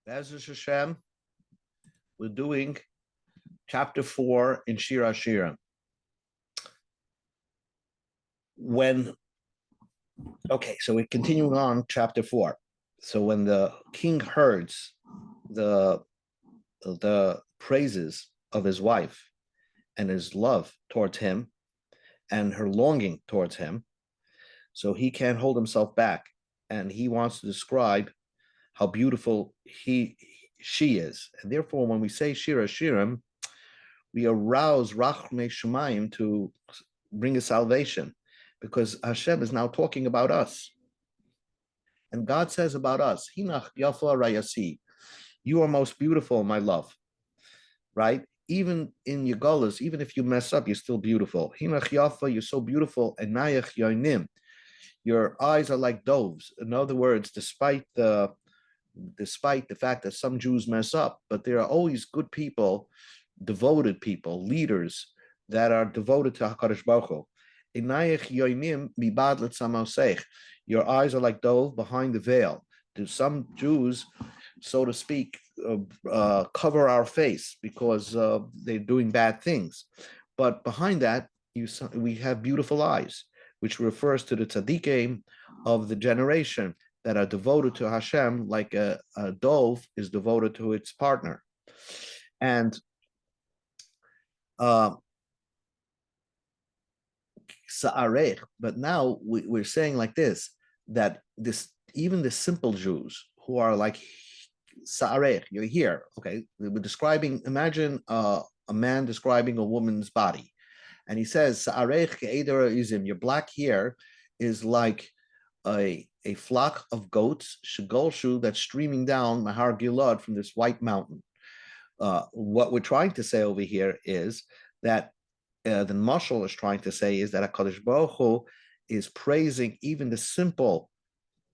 Be'ezus Hashem, we're doing chapter 4 in Shir Hashirim. So we're continuing on chapter 4. So when the king hears the praises of his wife and his love towards him and her longing towards him, so he can't hold himself back, and he wants to describe how beautiful she is. And therefore, when we say Shir Hashirim, we arouse Rachmei Shemayim to bring a salvation, because Hashem is now talking about us. And God says about us, Hinach Yafa Rayasi, you are most beautiful, my love. Right? Even in your gullahs, even if you mess up, you're still beautiful. Hinach Yafa, you're so beautiful. And Nayach Yoinim, your eyes are like doves. In other words, despite the fact that some Jews mess up, but there are always good people, devoted people, leaders that are devoted to HaKadosh Baruch Hu. Your eyes are like dove behind the veil. Do some Jews, so to speak, cover our face because they're doing bad things, but behind that, we have beautiful eyes, which refers to the tzaddikim of the generation that are devoted to Hashem, like a dove is devoted to its partner. And but now we're saying like this, that even the simple Jews who are like sa'arech, you're here, okay? We're describing, imagine a man describing a woman's body, and he says, sa'arech ke'eder izim, your black hair is like a flock of goats, shegolshu, that's streaming down Mahar Gilad from this white mountain. What we're trying to say over here is that the mashal is trying to say is that HaKadosh Baruch Hu is praising even the simple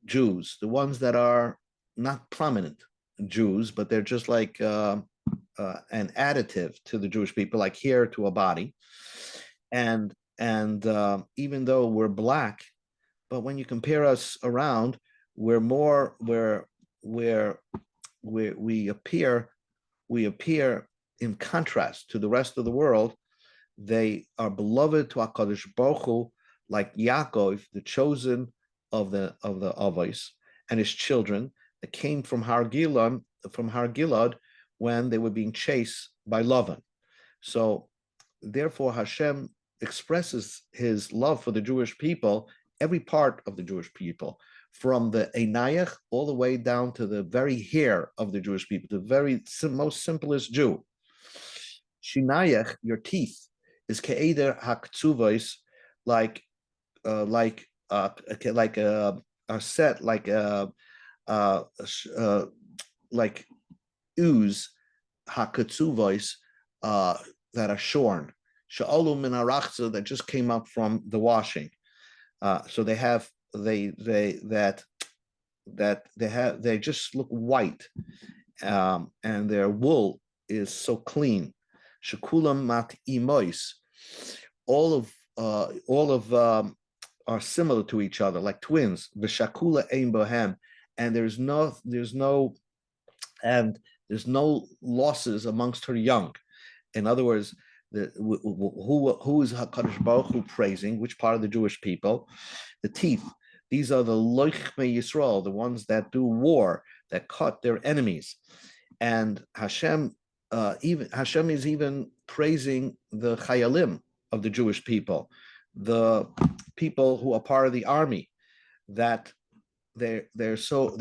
Jews, the ones that are not prominent Jews, but they're just like an additive to the Jewish people, like hair to a body. And even though we're black, but when you compare us around, we appear in contrast to the rest of the world. They are beloved to HaKadosh Baruch Hu, like Yaakov, the chosen of the Avos, and his children that came from Har Gilad when they were being chased by Lavan. So therefore Hashem expresses his love for the Jewish people, every part of the Jewish people, from the Einayach all the way down to the very hair of the Jewish people, the very most simplest Jew. Shinayach, your teeth, is ke'eder haktsuvos, like are set like like ooze haktsuvos that are shorn, sha'olu min arachza, that just came up from the washing. So they just look white, and their wool is so clean. Shekulam mat imois, all of are similar to each other, like twins. V'shakula ein bohem, and there's no losses amongst her young. In other words, who is HaKadosh Baruch Hu praising? Which part of the Jewish people? The teeth. These are the loichmei Yisrael, the ones that do war, that cut their enemies. And Hashem is even praising the chayalim of the Jewish people, the people who are part of the army, that their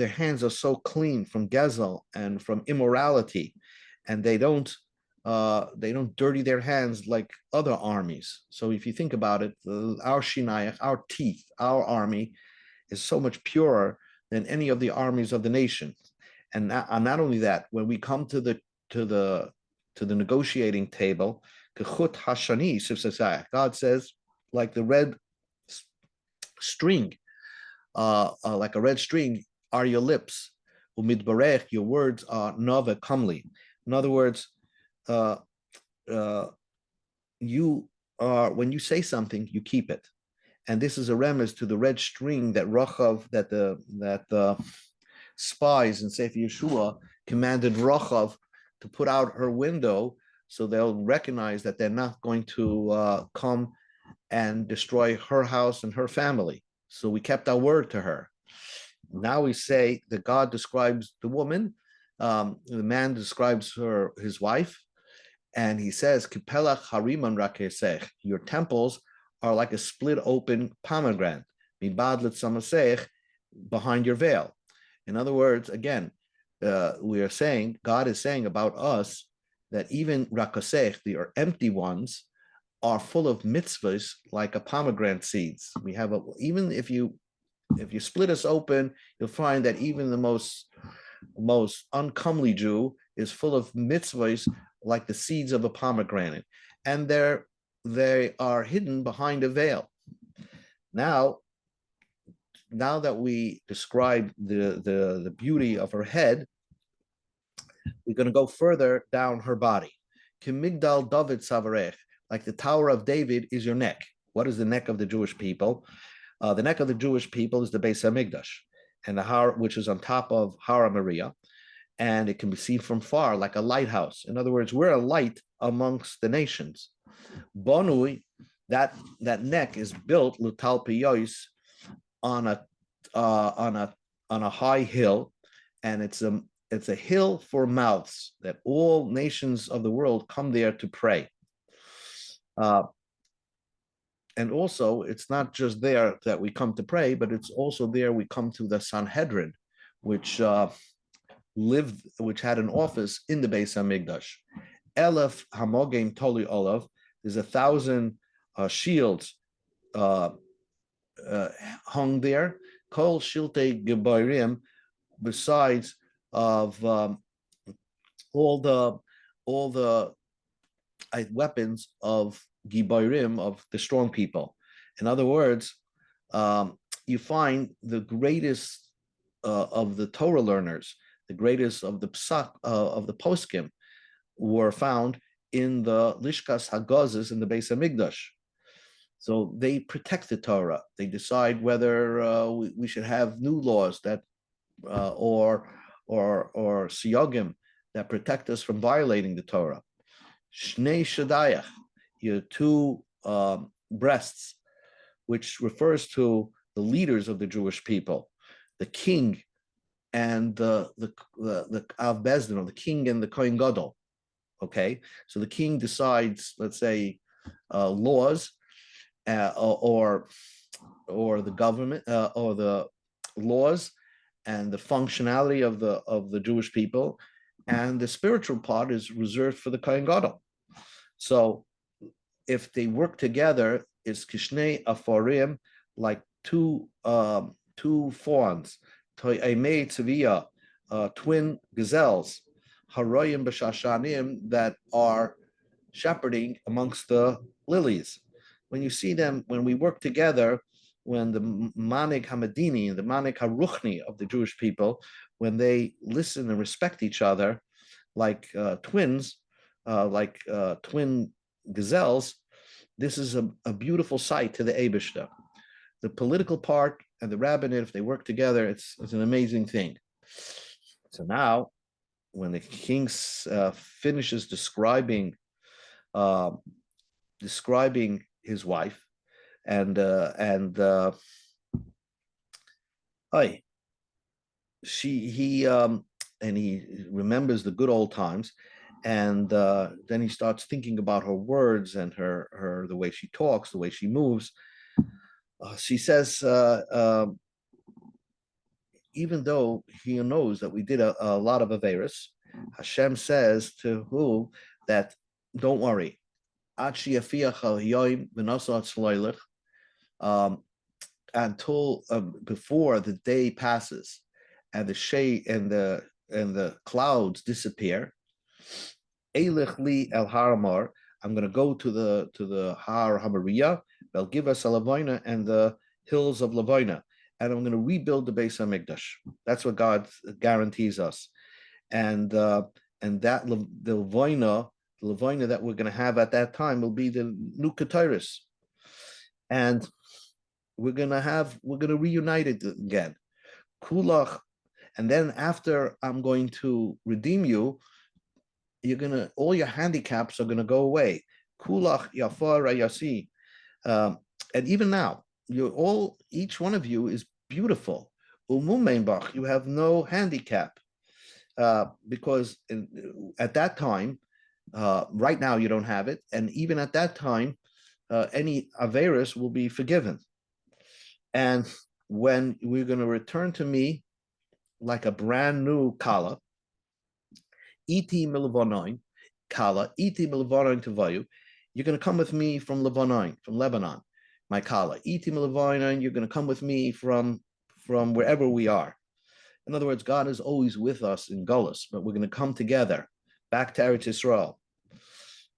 hands are so clean from gezel and from immorality, and they don't dirty their hands like other armies. So if you think about it, our shinayach, our teeth, our army is so much purer than any of the armies of the nation. And not only that, when we come to the negotiating table, God says, like the red string, like a red string are your lips. Umidbarech, your words are nava kamli. In other words, you are, when you say something, you keep it. And this is a remez to the red string that Rachav, that the spies in Sefer Yeshua commanded Rachav to put out her window so they'll recognize that they're not going to come and destroy her house and her family. So we kept our word to her. Now we say that God describes the woman, the man describes his wife, and he says, "Kipelach hariman rakesech." Your temples are like a split open pomegranate, mibadlet samasech, behind your veil. In other words, again, we are saying, God is saying about us that even rakasech, the empty ones, are full of mitzvahs like a pomegranate seeds. We have even if you split us open, you'll find that even the most uncomely Jew is full of mitzvahs like the seeds of a pomegranate, and they are hidden behind a veil. Now that we describe the beauty of her head, we're going to go further down her body. Kimigdal David Savarech, like the Tower of David is your neck. What is the neck of the Jewish people? The neck of the Jewish people is the Beis Hamikdash, and the Har, which is on top of Har Maria, and it can be seen from far like a lighthouse. In other words, we're a light amongst the nations. Bonui, that neck is built Lutal Piyois on a high hill, and it's a hill for mouths that all nations of the world come there to pray. And also, it's not just there that we come to pray, but it's also there we come to the Sanhedrin, which had an office in the Beis Hamikdash. Elef Hamogim Toli Olav, there's 1,000 shields hung there. Kol Shilte Gebayrim, besides of all the weapons of Gibayrim, of the strong people. In other words, you find the greatest of the Torah learners, the greatest of the psak of the poskim, were found in the Lishkas Hagazes in the Beis Hamikdash. So they protect the Torah. They decide whether we should have new laws that or siyagim that protect us from violating the Torah. Shnei Shadayach, your two breasts, which refers to the leaders of the Jewish people, the king and the Av Bezdin, or the king and the Kohen Gadol. Okay, so the king decides, let's say, laws, or the government, or the laws and the functionality of the Jewish people, and the spiritual part is reserved for the Kohen Gadol. So if they work together, it's kishnei aforim, like two fawns, to'emei tzivia, twin gazelles, haroyim b'shashanim, that are shepherding amongst the lilies. When you see them, when we work together, when the manik hamadini and the manik haruchni of the Jewish people, when they listen and respect each other like twins, like twin gazelles, this is a beautiful sight to the Eibishter. The political part and the rabbinate, if they work together, it's an amazing thing. So now, when the king finishes describing his wife, and he remembers the good old times, and then he starts thinking about her words and her the way she talks, the way she moves. She says, even though he knows that we did a lot of averis, Hashem says to who that don't worry, until before the day passes and the shade and the clouds disappear. Eilech li el haramar, I'm going to go to the Har Hamaria, they'll give us a Lavoina and the hills of Lavoina, and I'm going to rebuild the Beis Hamikdash. That's what God guarantees us, and that the Lavoina that we're going to have at that time will be the new Ketairis, and we're going to reunite it again. Kulach And then after I'm going to redeem you, all your handicaps are gonna go away. Kulach yafar yasi. And even now, each one of you is beautiful. You have no handicap, because at that time, right now you don't have it, and even at that time, any averis will be forgiven. And when we're going to return to me like a brand new kala, iti milavonoin, kala, iti milavonoin tavayu, you're going to come with me from Lebanon, my kala. Iti milavonoin, you're going to come with me from wherever we are. In other words, God is always with us in Gullus, but we're going to come together back to Eretz Yisrael.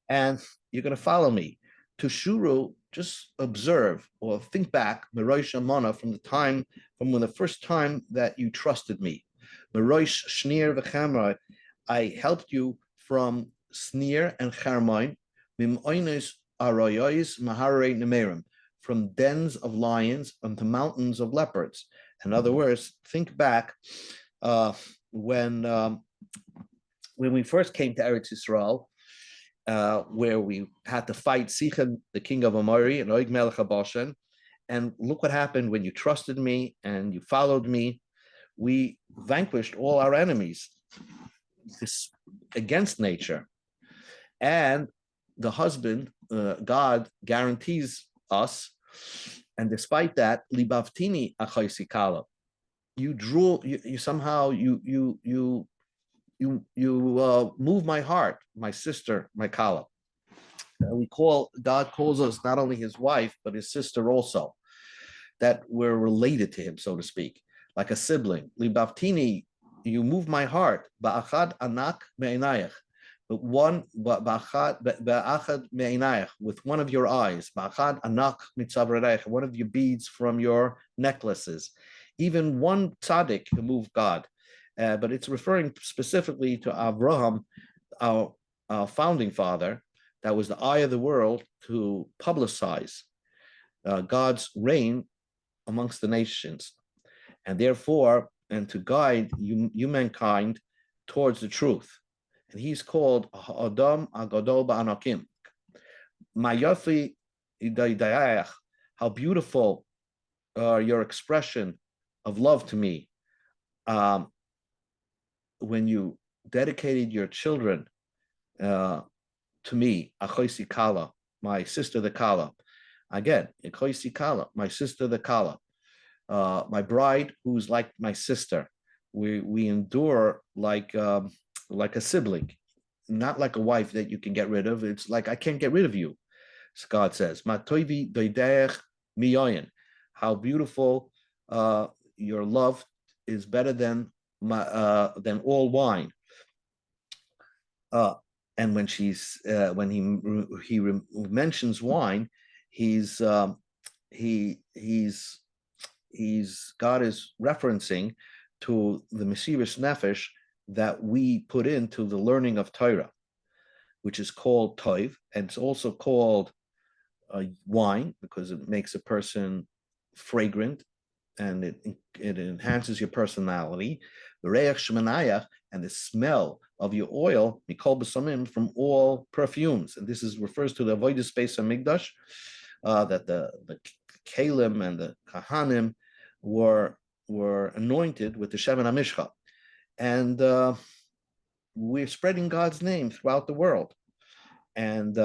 And you're going to follow me. To Shuru, just observe or think back, Merosh Amana, from when the first time that you trusted me. Merosh Shnir v'Chamra, I helped you from Sneer and Charmain, Mimoinis Aroyois Mahare Nemerim, from dens of lions unto mountains of leopards. In other words, think back when we first came to Eretz Yisrael, where we had to fight Sichon, the king of Amori, and Oig Melech HaBashan. And look what happened when you trusted me and you followed me. We vanquished all our enemies against nature. And the husband, God, guarantees us. And despite that, libavtini achaisi kala, you move my heart, my sister, my kala. God calls us not only his wife, but his sister also, that we're related to him, so to speak, like a sibling. Libavtini, you move my heart. Ba'achad anak me'inayach, but with one of your eyes. Ba'achad anak mitzavradayach, one of your beads from your necklaces. Even one tzaddik can move God. But it's referring specifically to Abraham, our founding father, that was the eye of the world to publicize God's reign amongst the nations, and therefore, and to guide you mankind towards the truth. And he's called Adam Agadol Ba'anakim. Mayafi idayayach, how beautiful your expression of love to me. When you dedicated your children to me, Achoisi Kala, my sister the Kala. Again, Achoisi Kala, my sister the Kala. My bride, who's like my sister. We endure like a sibling, not like a wife that you can get rid of. It's like I can't get rid of you. God says, "Matoivi doideach miyoyin." How beautiful your love is, better than all wine. And when he mentions wine, God is referencing to the Mesiras Nefesh that we put into the learning of Torah, which is called Toiv, and it's also called wine because it makes a person fragrant and it enhances your personality. The reach shemanayach, and the smell of your oil, mikol b'samim, from all perfumes. And this refers to the avodas space of Migdash, that the Kalim and the Kahanim were anointed with the Shemen HaMishcha. And we're spreading God's name throughout the world. And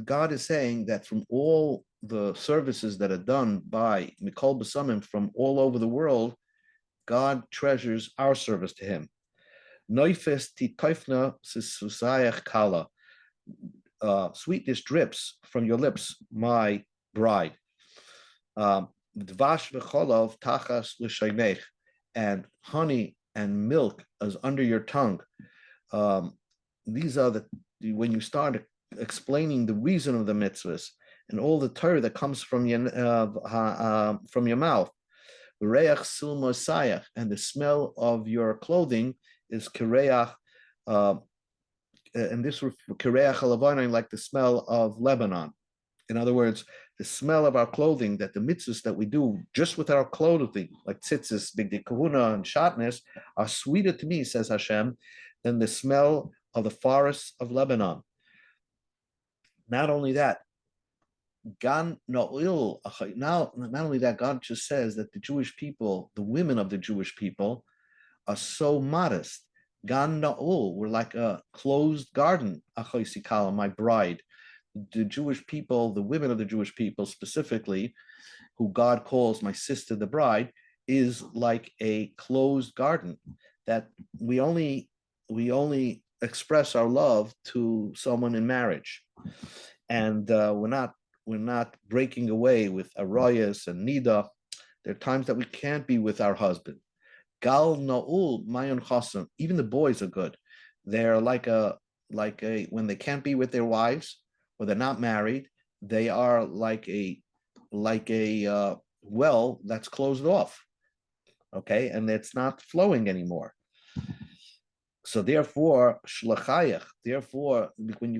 God is saying that from all the services that are done by Mikol B'Samim from all over the world, God treasures our service to him. Noifes titoifna sisusayach kala. Sweetness drips from your lips, my bride. Dvash v'cholov tachas l'shaynech, and honey and milk is under your tongue. These are when you start explaining the reason of the mitzvahs and all the Torah that comes from your mouth. Reach silmosayach, and the smell of your clothing is kireach, and this kireach halavana, like the smell of Lebanon. In other words, the smell of our clothing, that the mitzvahs that we do just with our clothing, like tzitzis, bigdei kahuna, and shatnez, are sweeter to me, says Hashem, than the smell of the forests of Lebanon. Not only that, God No'il, now, not only that, God just says that the Jewish people, the women of the Jewish people, are so modest. Gan Na'ul, we're like a closed garden, Achoisikala, my bride. The Jewish people, the women of the Jewish people specifically, who God calls my sister, the bride, is like a closed garden that we only express our love to someone in marriage, and we're not breaking away with arayas and nida. There are times that we can't be with our husband. Gal Naul Mayon Chasam. Even the boys are good. They're like a when they can't be with their wives or they're not married, they are like a well that's closed off. Okay, and it's not flowing anymore. So therefore, shlachayach. Therefore, when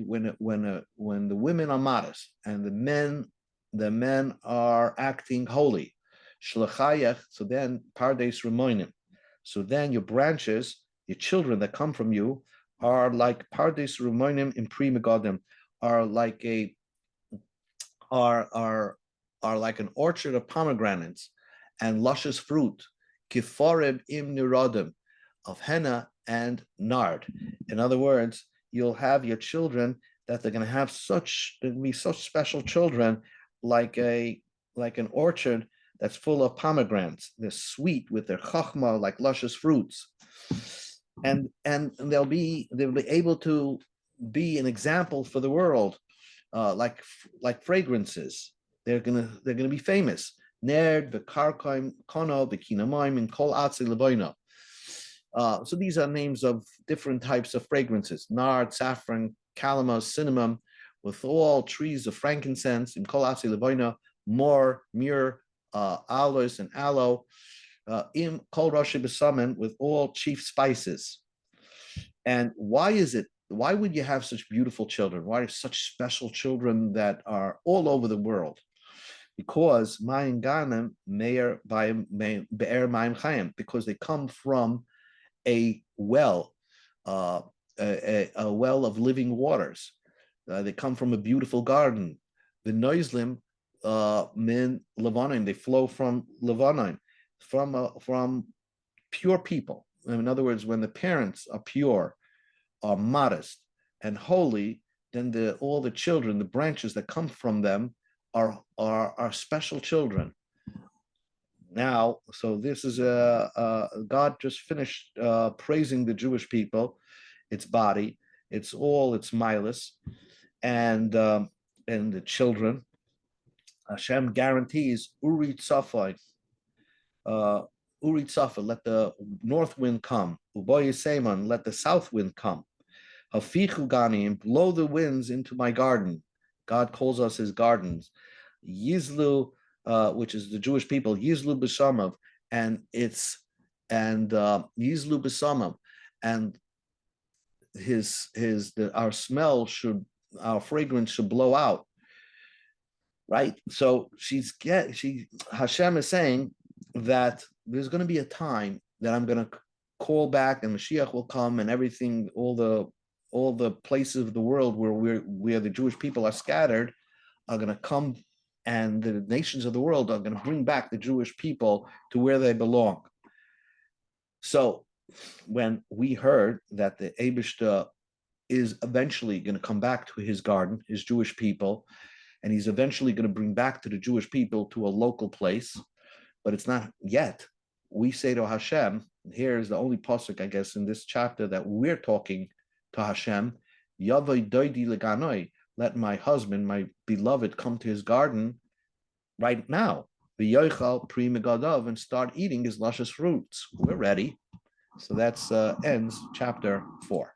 the women are modest and the men are acting holy, shlachayach. So then pardes remoinim. So then your branches, your children that come from you, are like pardes remoinim in pri megadim, are like an orchard of pomegranates and luscious fruit, kiforeb im nirodim, of henna and nard. In other words, you'll have your children that they're going to have they're going to be such special children, like an orchard that's full of pomegranates. They're sweet with their chachma, like luscious fruits, and they'll be able to be an example for the world, like fragrances. They're gonna be famous. Nerd v'karkaim kono v'kinamayim and kol atzi levoino. So these are names of different types of fragrances: nard, saffron, calamus, cinnamon, with all trees of frankincense, in kol atzi levoino, myrrh, aloes and aloe, im kol rashi besamen, with all chief spices. And why would you have such beautiful children? Why are such special children that are all over the world? Because Mayin Ganem Meir Be'er Mayim Chayim, because they come from a well, a well of living waters. They come from a beautiful garden. The Noislim min Levanon, they flow from Levanon, from pure people. In other words, when the parents are pure, are modest and holy, then all the children, the branches that come from them, are special children. Now, so this is God just finished praising the Jewish people, its body, its milus, and the children. Hashem guarantees Uri Tzafai. Uri Tzafa, let the north wind come. Uboy Seman, let the south wind come. Hafichu Ganim, blow the winds into my garden. God calls us his gardens. Yizlu, which is the Jewish people, Yizlu B'Shamav, and Yizlu B'Shamav, and our fragrance should blow out. Right? So Hashem is saying that there's going to be a time that I'm going to call back, and Mashiach will come, and everything, all the places of the world where the Jewish people are scattered are going to come, and the nations of the world are going to bring back the Jewish people to where they belong. So when we heard that the Eibishter is eventually going to come back to his garden, his Jewish people, and he's eventually going to bring back to the Jewish people to a local place, but it's not yet. We say to Hashem, here's the only pasuk, I guess, in this chapter that we're talking to Hashem, Yavai doidi leganoi, let my husband, my beloved, come to his garden right now, v'yochal pri megadav, and start eating his luscious fruits. We're ready. So that's ends chapter 4.